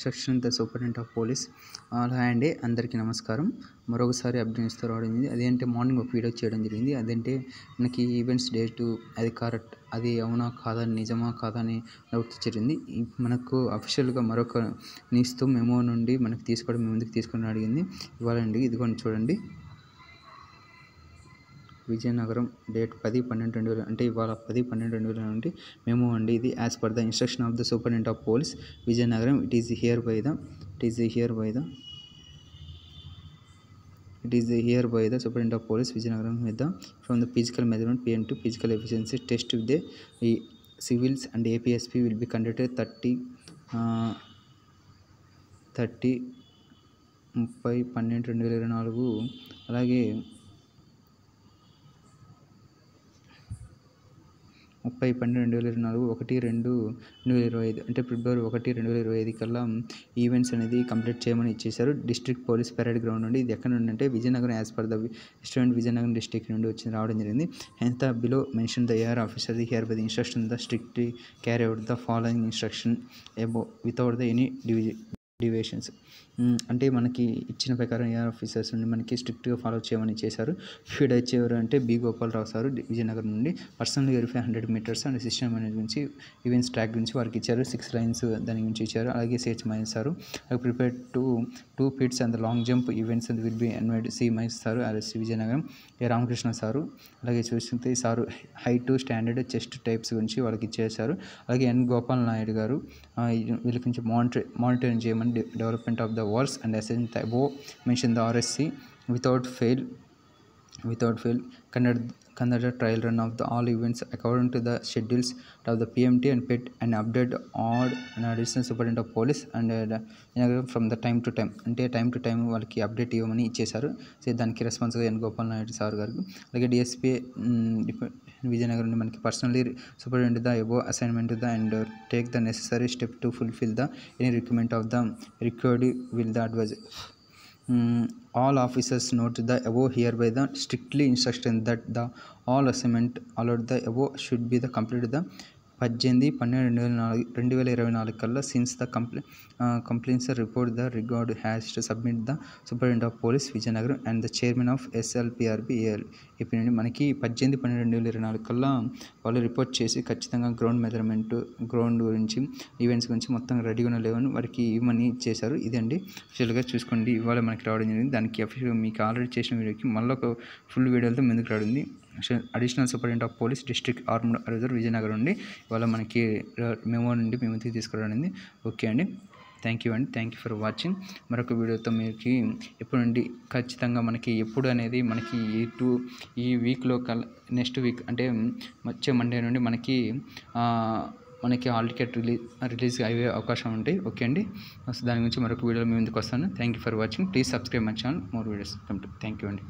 Section the superintendent of police hi అండి, అందరికీ నమస్కారం. మరొకసారి అప్డేట్స్తో రావడం జరిగింది. అదేంటే మార్నింగ్ ఒక వీడియో చేయడం జరిగింది. అదేంటే మనకి ఈవెంట్స్ డేటు అది కరెక్ట్, అది అవునా కాదా, నిజమా కాదా అని డౌట్ జరిగింది. మనకు అఫీషియల్గా మరొక న్యూస్తో మెమో నుండి మనకి తీసుకోవడం ముందుకు తీసుకొని అడిగింది ఇవ్వాలండి. ఇదిగోండి చూడండి, విజయనగరం డేట్ 10/12/2000 అంటే ఇవాళ 10/12/2000 నుండి మేము అండి. ఇది as per the instruction of the superintendent of police Vizianagaram. It is here by the Superintendent of Police Vijayanagaram with the from the physical measurement PM to physical efficiency test with the civils and APSP will be conducted 30/12/2024 అలాగే 30/12/2024 1/2/2025 అంటే February 1, 2025 కల్లా events అనేది complete చేయమని ఇచ్చేశారు district police parade ground నుండి. ఇది ఎక్కడ నుండి అంటే Vizianagaram, as per the student Vizianagaram district నుండి రావడం జరిగింది. Hence the below mention the AR officer here by the instruction the strictly carry out the following instruction above without the any deviations. అంటే మనకి ఇచ్చిన ప్రకారం AR ఆఫీసర్స్ నుండి మనకి స్ట్రిక్ట్గా ఫాలో చేయమని చేశారు. ఫీడ్ వచ్చేవారు అంటే బి గోపాలరావు సారు విజయనగరం నుండి. Personal verify 100 meters and system అనేది గురించి ఈవెంట్స్ ట్రాక్ గురించి వారికి ఇచ్చారు. 6 lines దాని గురించి ఇచ్చారు. అలాగే సేచ్ Mahesh sir prepare to 2 pits and long jump events will be invite C Mahesh sir RSC Vizianagaram. Ramakrishna sir అలాగే చూస్తుంటే sir height standard chest types గురించి వాళ్ళకి ఇచ్చేసారు. అలాగే ఎన్ గోపాల్ నాయుడు గారు వీళ్ళ గురించి మానిటరింగ్ చేయమని development of the walls and ascend the above mention the RSC without fail conduct a trial run of the all events according to the schedules of the PMT and PET and update odd and additional superintendent of police and from the time to time అంటే time to time వాళ్ళకి update ఇవ్వమని ఇచ్చేశారు. So దానికి రెస్పాన్స్గా N Gopal Naidu sir గారు. అలాగే DSP Vizianagaram నుండి మనకి personally superintendent the above assignment the and take the necessary step to fulfil the any requirement of the required will the advise. All officers note the above hereby the strictly instruction that the all assignment allowed the above should be the completed the 18/12/2024 కల్లా. Since the complaints report the regard has to submit the superintendent of police Vizianagaram and the chairman of SLPRB AL EP నుండి మనకి 18/12/2024 కల్లా వాళ్ళు report చేసి ఖచ్చితంగా ground measurement, ground గురించి, events గురించి మొత్తం రెడీగా లేవని వారికి ఇవ్వమని చేశారు. ఇదండి అఫీషియల్గా చూసుకోండి. ఇవాళ మనకి రావడం జరిగింది. దానికి అఫీషియల్ మీకు ఆల్రెడీ చేసిన వీడియోకి మళ్ళీ ఒక ఫుల్ వీడియోతో ముందుకు రావడింది. Additional superintendent of police district armed reserve Vizianagaram నుండి ఇవాళ మనకి మెమో నుండి మేము తీసుకురావడం. ఓకే అండి, థ్యాంక్ యూ ఫర్ వాచింగ్. మరొక వీడియోతో మీకు ఎప్పుడు నుండి ఖచ్చితంగా మనకి ఎప్పుడు అనేది మనకి ఈ వీక్లో నెక్స్ట్ వీక్ అంటే వచ్చే మండే నుండి మనకి హాల్ టికెట్ రిలీజ్ అయ్యే అవకాశం ఉంటాయి. ఓకే అండి, దాని గురించి మరొక వీడియోలో మేము ముందుకు వస్తాను. Thank you for watching. Please subscribe my channel. More videos come to. Thank you అండి.